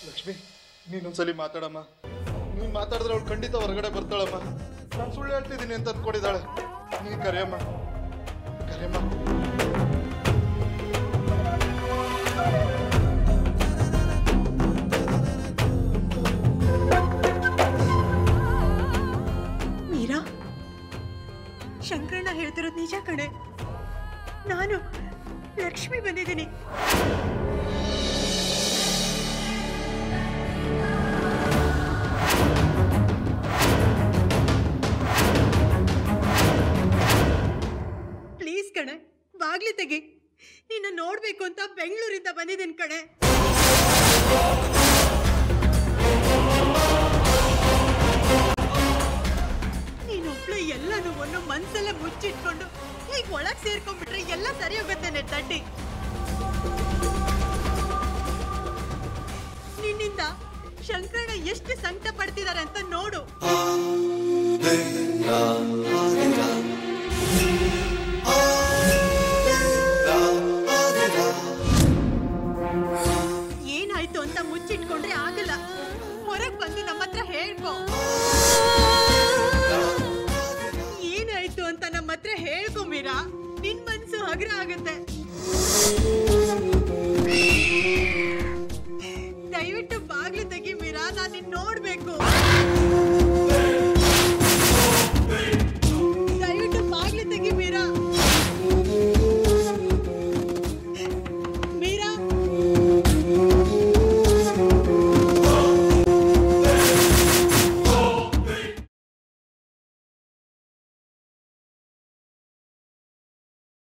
ಲಕ್ಷ್ಮಿ, ನೀನೊಂದ್ಸಲಿ ಮಾತಾಡಮ್ಮ. ನೀನು ಮಾತಾಡಿದ್ರೆ ಅವಳು ಖಂಡಿತ ಹೊರಗಡೆ ಬರ್ತಾಳಮ್ಮ. ನಾನು ಸುಳ್ಳು ಹೇಳ್ತಿದ್ದೀನಿ ಅಂತ ಅಂದ್ಕೊಂಡಿದ್ದಾಳೆ. ನೀನು ಕರೆಯಮ್ಮ, ಕರೆಯಮ್ಮ. ಮೀರಾ, ಶಂಕರಣ್ಣ ಹೇಳ್ತಿರೋದು ನಿಜ ಕಣೆ. ನಾನು ಲಕ್ಷ್ಮಿ ಬಂದಿದ್ದೀನಿ. ಪ್ಲೀಸ್ ಕಣೆ, ಬಾಗ್ಲಿ ತೆಗಿ. ನಿನ್ನ ನೋಡ್ಬೇಕು ಅಂತ ಬೆಂಗಳೂರಿಂದ ಬಂದಿದ್ದೀನಿ ಕಣೆ. ನೀನೊಬ್ಳು ಎಲ್ಲನೂ ಒಂದು ಮನ್ಸೆಲ್ಲ ಮುಚ್ಚಿಟ್ಕೊಂಡು ಈಗ ಒಳಗ್ ಸೇರ್ಕೊಂಡ್ಬಿಟ್ರೆ ಎಲ್ಲ ಸರಿ ಹೋಗುತ್ತೆ ನೆಟ್ಟಡ್ಡಿ. ನಿನ್ನಿಂದ ಶಂಕರಣ್ಣ ಎಷ್ಟು ಸಂಕಟ ಪಡ್ತಿದ್ದಾರೆ ಅಂತ ನೋಡು. ಏನಾಯ್ತು ಅಂತ ಮುಚ್ಚಿಟ್ಕೊಂಡ್ರೆ ಆಗಲ್ಲ. ಹೊರಗ್ ಬಂದು ನಮ್ಮ ಹತ್ರ ಹೇಳ್ಕೊ. ಏನಾಯ್ತು ಅಂತ ನಮ್ಮ ಹತ್ರ ಹೇಳ್ಕೊ ಮೀರಾ. ನಿನ್ ಮನ್ಸು ಹಗುರ ಆಗತ್ತೆ.